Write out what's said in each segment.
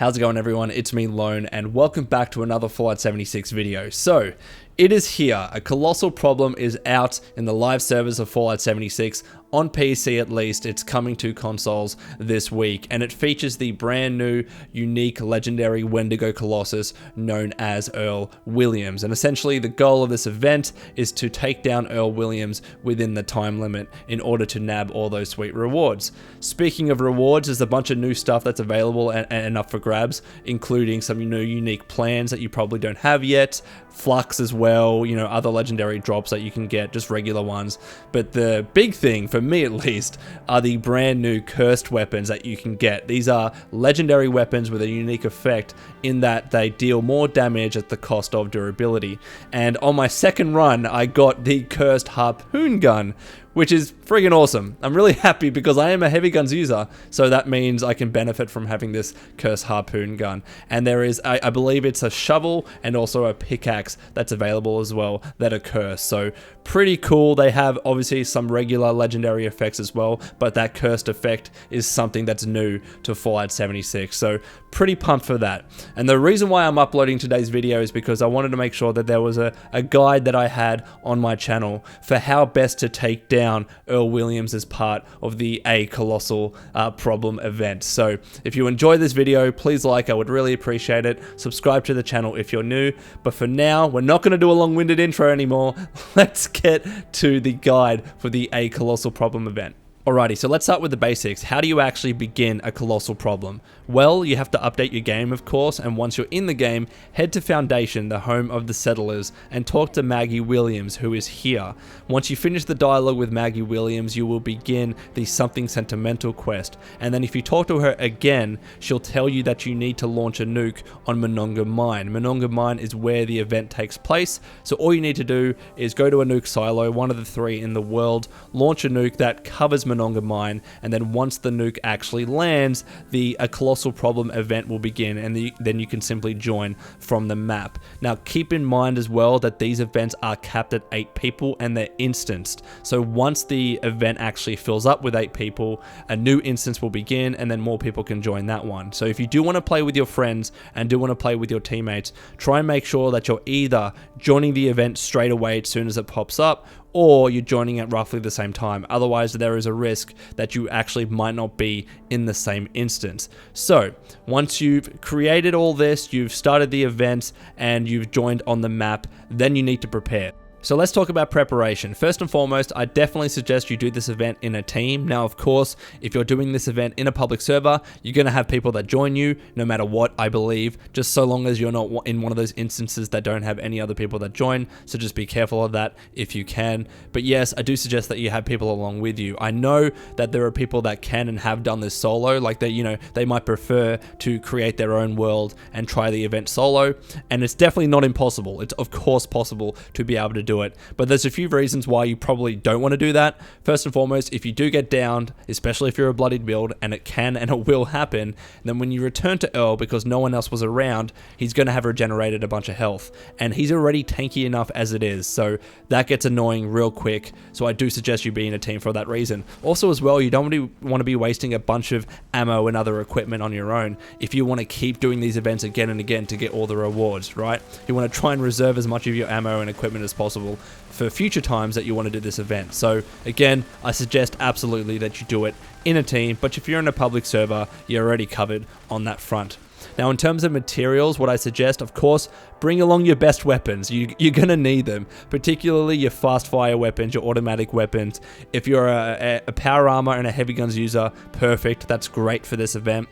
How's it going, everyone? It's me, Lone, and welcome back to another Fallout 76 video. So, it is here. A Colossal Problem is out in the live servers of Fallout 76. On PC at least, it's coming to consoles this week, and it features the brand new, unique, legendary Wendigo Colossus known as Earle Williams. And essentially, the goal of this event is to take down Earle Williams within the time limit in order to nab all those sweet rewards. Speaking of rewards, there's a bunch of new stuff that's available and up for grabs, including some new unique plans that you probably don't have yet, flux as well, you know, other legendary drops that you can get, just regular ones. But the big thing, for me at least, are the brand new cursed weapons that you can get. These are legendary weapons with a unique effect in that they deal more damage at the cost of durability. And on my second run, I got the cursed harpoon gun, which is friggin' awesome. I'm really happy because I am a heavy guns user, so that means I can benefit from having this cursed harpoon gun. And there is, I believe it's a shovel and also a pickaxe that's available as well that are cursed. So pretty cool. They have obviously some regular legendary effects as well, but that cursed effect is something that's new to Fallout 76. So pretty pumped for that. And the reason why I'm uploading today's video is because I wanted to make sure that there was a guide that I had on my channel for how best to take down Earle Williams as part of the Colossal Problem event. So if you enjoy this video, please like, I would really appreciate it. Subscribe to the channel if you're new. But for now, we're not going to do a long-winded intro anymore. Let's get to the guide for the Colossal Problem event. Alrighty, so let's start with the basics. How do you actually begin a Colossal Problem? Well, you have to update your game, of course, and once you're in the game, head to Foundation, the home of the settlers, and talk to Maggie Williams, who is here. Once you finish the dialogue with Maggie Williams, you will begin the Something Sentimental quest, and then if you talk to her again, she'll tell you that you need to launch a nuke on Monongah Mine. Monongah Mine is where the event takes place, so all you need to do is go to a nuke silo, one of the 3 in the world, launch a nuke that covers Monongah Mine, and then once the nuke actually lands, a Colossal Problem event will begin, and then you can simply join from the map. Now keep in mind as well that these events are capped at 8 people and they're instanced. So once the event actually fills up with 8 people, a new instance will begin and then more people can join that one. So if you do want to play with your friends and do want to play with your teammates, try and make sure that you're either joining the event straight away as soon as it pops up, or you're joining at roughly the same time. Otherwise, there is a risk that you actually might not be in the same instance. So once you've created all this, you've started the event, and you've joined on the map, then you need to prepare. So let's talk about preparation. First and foremost, I definitely suggest you do this event in a team. Now, of course, if you're doing this event in a public server, you're going to have people that join you no matter what, I believe, just so long as you're not in one of those instances that don't have any other people that join. So just be careful of that if you can. But yes, I do suggest that you have people along with you. I know that there are people that can and have done this solo, like they might prefer to create their own world and try the event solo. And it's definitely not impossible. It's of course possible to be able to do it, but there's a few reasons why you probably don't want to do that. First and foremost, if you do get downed, especially if you're a bloodied build, and it can and it will happen, then when you return to Earle, because no one else was around, he's going to have regenerated a bunch of health, and he's already tanky enough as it is, so that gets annoying real quick. So I do suggest you be in a team for that reason. Also as well, you don't want to be wasting a bunch of ammo and other equipment on your own if you want to keep doing these events again and again to get all the rewards, right? You want to try and reserve as much of your ammo and equipment as possible for future times that you want to do this event. So again, I suggest absolutely that you do it in a team, but if you're in a public server, you're already covered on that front. Now, in terms of materials, what I suggest, of course, bring along your best weapons. You're going to need them, particularly your fast fire weapons, your automatic weapons. If you're a power armor and a heavy guns user, perfect. That's great for this event.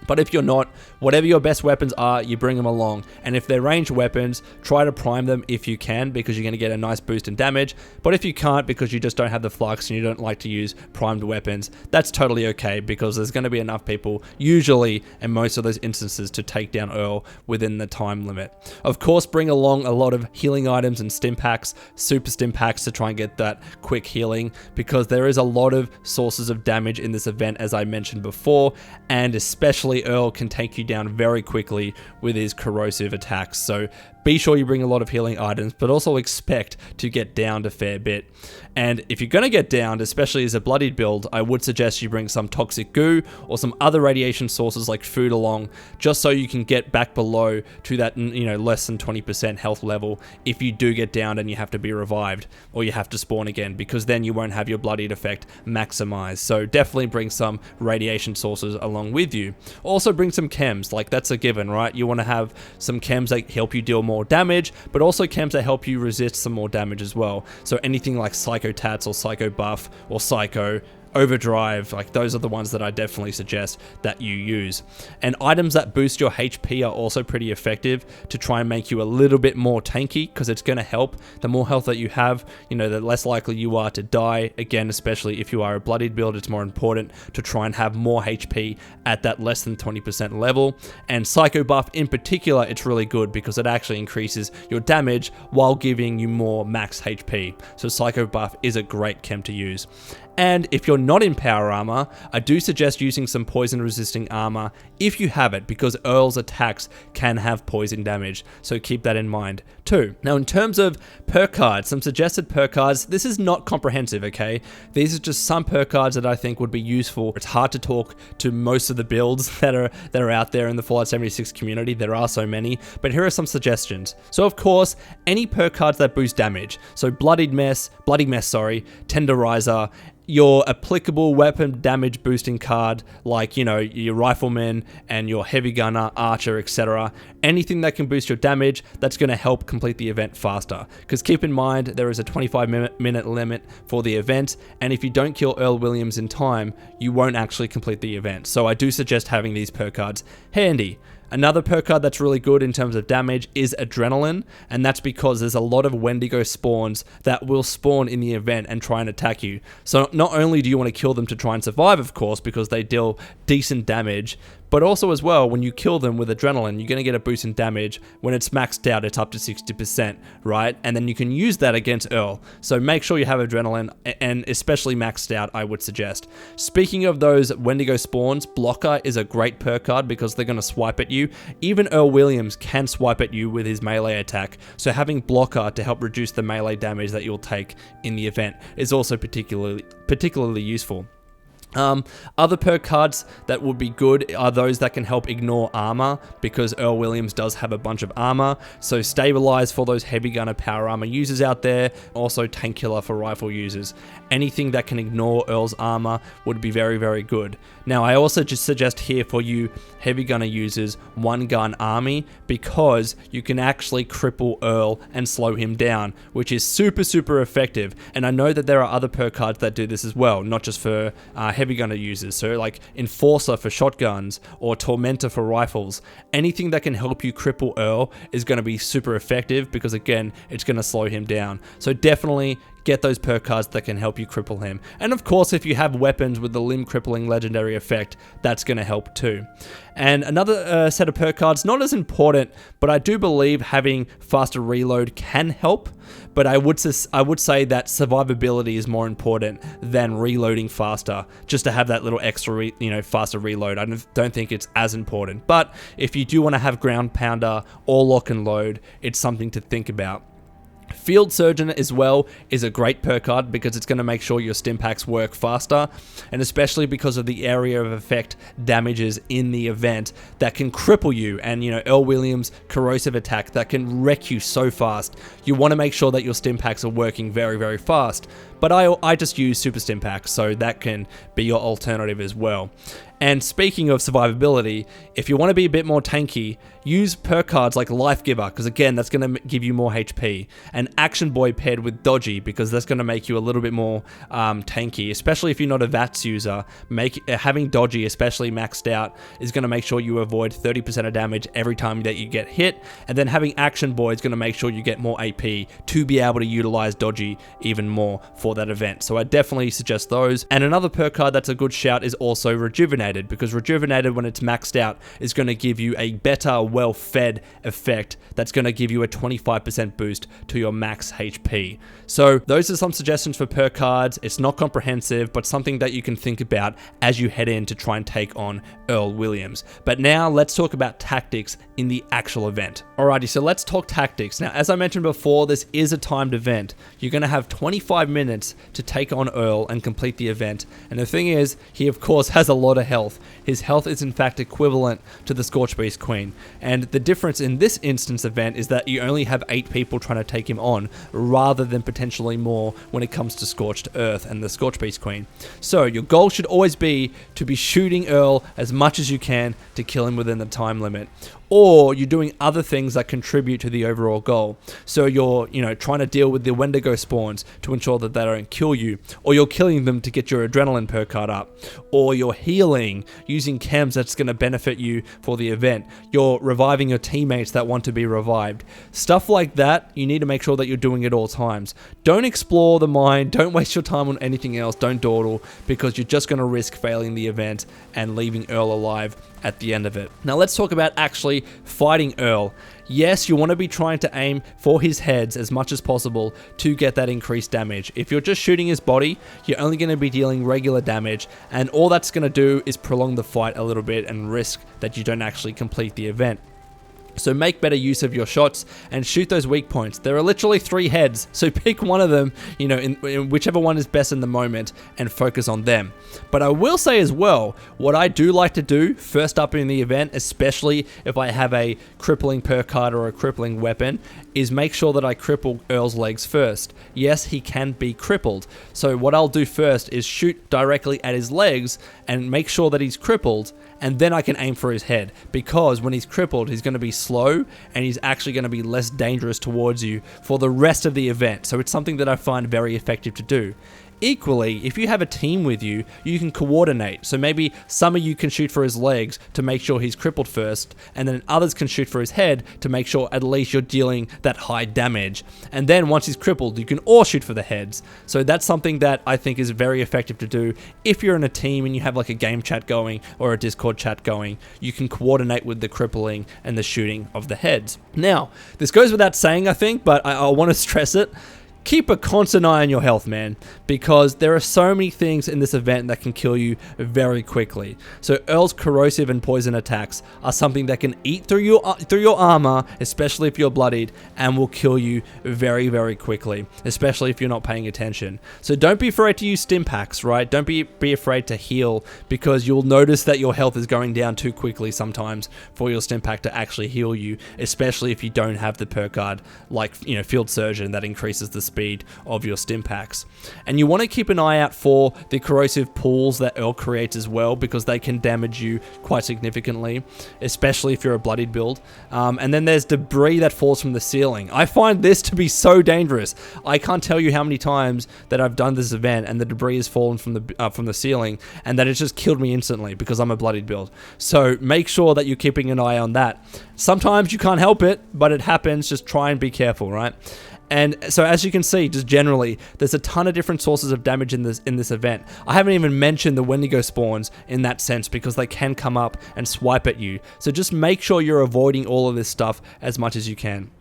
But if you're not, whatever your best weapons are, you bring them along. And if they're ranged weapons, try to prime them if you can, because you're going to get a nice boost in damage. But if you can't, because you just don't have the flux and you don't like to use primed weapons, that's totally okay, because there's going to be enough people, usually in most of those instances, to take down Earle within the time limit. Of course, bring along a lot of healing items and stim packs, super stim packs, to try and get that quick healing, because there is a lot of sources of damage in this event, as I mentioned before, and especially Earle can take you down very quickly with his corrosive attacks. So be sure you bring a lot of healing items, but also expect to get downed a fair bit. And if you're going to get downed, especially as a bloodied build, I would suggest you bring some toxic goo or some other radiation sources like food along, just so you can get back below to that, less than 20% health level if you do get downed and you have to be revived or you have to spawn again, because then you won't have your bloodied effect maximized. So definitely bring some radiation sources along with you. Also bring some chems, like that's a given, right? You want to have some chems that help you deal more damage, but also chems that help you resist some more damage as well. So anything like Psycho Tats or Psycho Buff or Psycho Overdrive, like those are the ones that I definitely suggest that you use. And items that boost your HP are also pretty effective to try and make you a little bit more tanky, because it's going to help. The more health that you have, the less likely you are to die. Again, especially if you are a bloodied build, it's more important to try and have more HP at that less than 20% level. And Psycho Buff in particular, it's really good because it actually increases your damage while giving you more max HP. So Psycho Buff is a great chem to use. And if you're not in power armor, I do suggest using some poison resisting armor if you have it, because Earle's attacks can have poison damage, so keep that in mind too. Now in terms of perk cards, some suggested perk cards, this is not comprehensive, okay? These are just some perk cards that I think would be useful. It's hard to talk to most of the builds that are out there in the Fallout 76 community. There are so many, but here are some suggestions. So of course, any perk cards that boost damage. So Bloody Mess, Tenderizer, your applicable weapon damage boosting card, like, your rifleman and your heavy gunner, archer, etc. Anything that can boost your damage, that's going to help complete the event faster. Because keep in mind, there is a 25-minute limit for the event, and if you don't kill Earle Williams in time, you won't actually complete the event. So I do suggest having these perk cards handy. Another perk card that's really good in terms of damage is Adrenaline, and that's because there's a lot of Wendigo spawns that will spawn in the event and try and attack you. So not only do you want to kill them to try and survive, of course, because they deal decent damage, but also as well, when you kill them with Adrenaline, you're going to get a boost in damage. When it's maxed out, it's up to 60%, right? And then you can use that against Earle. So make sure you have Adrenaline, and especially maxed out, I would suggest. Speaking of those Wendigo spawns, Blocker is a great perk card because they're going to swipe at you. Even Earle Williams can swipe at you with his melee attack, so having Blocker to help reduce the melee damage that you'll take in the event is also particularly useful. Other perk cards that would be good are those that can help ignore armor, because Earle Williams does have a bunch of armor. So Stabilize for those heavy gunner power armor users out there, also Tank Killer for rifle users. Anything that can ignore Earle's armor would be very, very good. Now, I also just suggest here for you heavy gunner users, One Gun Army, because you can actually cripple Earle and slow him down, which is super, super effective. And I know that there are other perk cards that do this as well, not just for heavy gunner users. So like Enforcer for shotguns or Tormentor for rifles. Anything that can help you cripple Earle is going to be super effective, because again, it's going to slow him down. So definitely get those perk cards that can help you cripple him. And of course, if you have weapons with the limb crippling legendary effect, that's going to help too. And another set of perk cards, not as important, but I do believe having faster reload can help. But I would say that survivability is more important than reloading faster, just to have that little extra, faster reload. I don't think it's as important. But if you do want to have ground pounder or lock and load, it's something to think about. Field Surgeon as well is a great perk card because it's going to make sure your stim packs work faster, and especially because of the area of effect damages in the event that can cripple you, and Earle Williams' corrosive attack that can wreck you so fast. You want to make sure that your stim packs are working very, very fast, but I just use super stim packs, so that can be your alternative as well. And speaking of survivability, if you want to be a bit more tanky, use perk cards like Life Giver, because again, that's going to give you more HP. And Action Boy paired with Dodgy, because that's going to make you a little bit more tanky, especially if you're not a VATS user. Having Dodgy, especially maxed out, is going to make sure you avoid 30% of damage every time that you get hit. And then having Action Boy is going to make sure you get more AP to be able to utilize Dodgy even more for for that event. So I definitely suggest those. And another perk card that's a good shout is also Rejuvenated, because Rejuvenated, when it's maxed out, is going to give you a better, well-fed effect that's going to give you a 25% boost to your max HP. So those are some suggestions for perk cards. It's not comprehensive, but something that you can think about as you head in to try and take on Earle Williams. But now let's talk about tactics in the actual event. Alrighty, so let's talk tactics. Now, as I mentioned before, this is a timed event. You're going to have 25 minutes to take on Earle and complete the event. And the thing is, he of course has a lot of health. His health is in fact equivalent to the Scorchbeast Queen. And the difference in this instance event is that you only have 8 people trying to take him on, rather than potentially more when it comes to Scorched Earth and the Scorchbeast Queen. So your goal should always be to be shooting Earle as much as you can to kill him within the time limit. Or you're doing other things that contribute to the overall goal. So you're, trying to deal with the Wendigo spawns to ensure that they don't kill you. Or you're killing them to get your adrenaline perk card up. Or you're healing using chems that's going to benefit you for the event. You're reviving your teammates that want to be revived. Stuff like that, you need to make sure that you're doing at all times. Don't explore the mind. Don't waste your time on anything else. Don't dawdle, because you're just going to risk failing the event and leaving Earle alive at the end of it. Now let's talk about actually fighting Earle. Yes, you want to be trying to aim for his heads as much as possible to get that increased damage. If you're just shooting his body, you're only going to be dealing regular damage, and all that's going to do is prolong the fight a little bit and risk that you don't actually complete the event. So make better use of your shots and shoot those weak points. There are literally 3 heads, so pick one of them, in whichever one is best in the moment, and focus on them. But I will say as well, what I do like to do first up in the event, especially if I have a crippling perk card or a crippling weapon, is make sure that I cripple Earle's legs first. Yes, he can be crippled. So what I'll do first is shoot directly at his legs and make sure that he's crippled, and then I can aim for his head, because when he's crippled, he's going to be slow and he's actually going to be less dangerous towards you for the rest of the event. So it's something that I find very effective to do. Equally, if you have a team with you, you can coordinate. So maybe some of you can shoot for his legs to make sure he's crippled first, and then others can shoot for his head to make sure at least you're dealing that high damage. And then once he's crippled, you can all shoot for the heads. So that's something that I think is very effective to do. If you're in a team and you have like a game chat going or a Discord chat going, you can coordinate with the crippling and the shooting of the heads. Now, this goes without saying, I think, but I want to stress it. Keep a constant eye on your health, man, because there are so many things in this event that can kill you very quickly. So Earle's corrosive and poison attacks are something that can eat through your armor, especially if you're bloodied, and will kill you very, very quickly, especially if you're not paying attention. So don't be afraid to use stim packs, right? Don't be afraid to heal, because you'll notice that your health is going down too quickly sometimes for your stim pack to actually heal you, especially if you don't have the perk card like Field Surgeon that increases the speed of your stim packs. And you want to keep an eye out for the corrosive pools that Earle creates as well, because they can damage you quite significantly, especially if you're a bloodied build. And then there's debris that falls from the ceiling. I find this to be so dangerous. I can't tell you how many times that I've done this event and the debris has fallen from the ceiling, and that it's just killed me instantly because I'm a bloodied build. So make sure that you're keeping an eye on that. Sometimes you can't help it, but it happens. Just try and be careful, right? And so as you can see, just generally, there's a ton of different sources of damage in this event. I haven't even mentioned the Wendigo spawns in that sense, because they can come up and swipe at you. So just make sure you're avoiding all of this stuff as much as you can.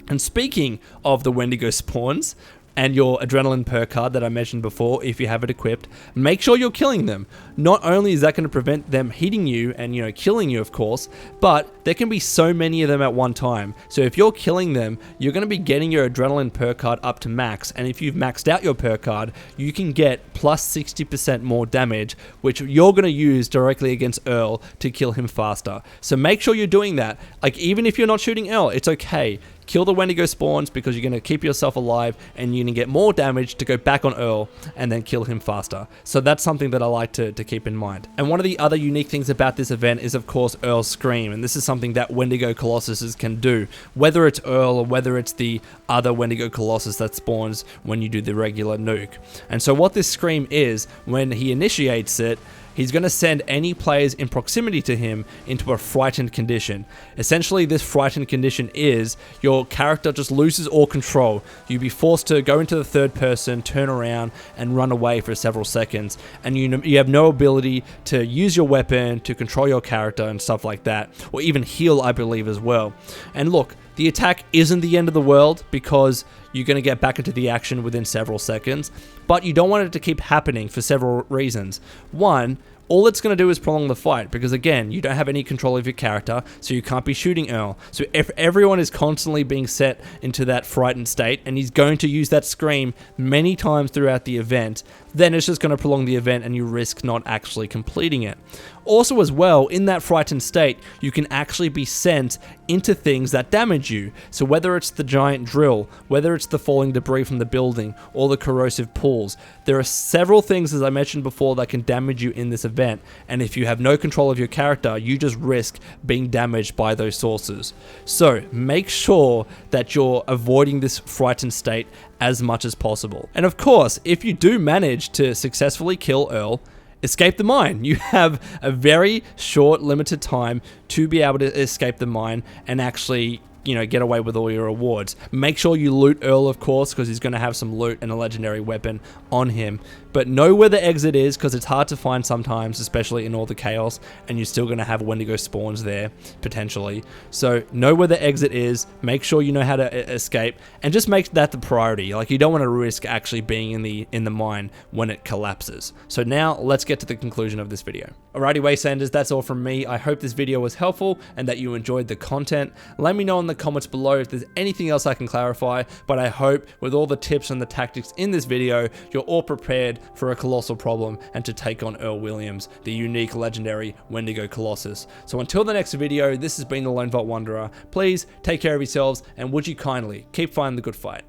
And speaking of the Wendigo spawns, and your adrenaline perk card that I mentioned before, if you have it equipped, make sure you're killing them. Not only is that going to prevent them hitting you and killing you, of course, but there can be so many of them at one time. So if you're killing them, you're going to be getting your adrenaline perk card up to max, and if you've maxed out your perk card, you can get plus 60% more damage, which you're going to use directly against Earle to kill him faster. So make sure you're doing that. Like, even if you're not shooting Earle, it's okay. Kill the Wendigo spawns, because you're going to keep yourself alive and you're going to get more damage to go back on Earle and then kill him faster. So that's something that I like to keep in mind. And one of the other unique things about this event is, of course, Earle's Scream. And this is something that Wendigo Colossuses can do. Whether it's Earle or whether it's the other Wendigo Colossus that spawns when you do the regular nuke. And so what this Scream is, when he initiates it, he's going to send any players in proximity to him into a frightened condition. Essentially, this frightened condition is your character just loses all control. You'll be forced to go into the third person, turn around, and run away for several seconds, and you have no ability to use your weapon, to control your character and stuff like that, or even heal, I believe, as well. And look, the attack isn't the end of the world because you're going to get back into the action within several seconds, but you don't want it to keep happening for several reasons. One, all it's going to do is prolong the fight because, again, you don't have any control of your character, so you can't be shooting Earle. So if everyone is constantly being set into that frightened state and he's going to use that scream many times throughout the event, then it's just going to prolong the event and you risk not actually completing it. Also as well, in that frightened state, you can actually be sent into things that damage you. So whether it's the giant drill, whether it's the falling debris from the building, or the corrosive pools, there are several things, as I mentioned before, that can damage you in this event. And if you have no control of your character, you just risk being damaged by those sources. So make sure that you're avoiding this frightened state as much as possible. And of course, if you do manage to successfully kill Earle, escape the mine. You have a very short, limited time to be able to escape the mine and actually, get away with all your rewards. Make sure you loot Earle, of course, because he's going to have some loot and a legendary weapon on him. But know where the exit is, because it's hard to find sometimes, especially in all the chaos, and you're still going to have Wendigo spawns there, potentially. So know where the exit is, make sure you know how to escape, and just make that the priority. Like, you don't want to risk actually being in the mine when it collapses. So now, let's get to the conclusion of this video. Alrighty, Wastelanders, that's all from me. I hope this video was helpful and that you enjoyed the content. Let me know in the comments below if there's anything else I can clarify, but I hope with all the tips and the tactics in this video, you're all prepared for a colossal problem and to take on Earle Williams, the unique legendary Wendigo Colossus. So until the next video, this has been the Lone Vault Wanderer. Please take care of yourselves, and would you kindly keep fighting the good fight.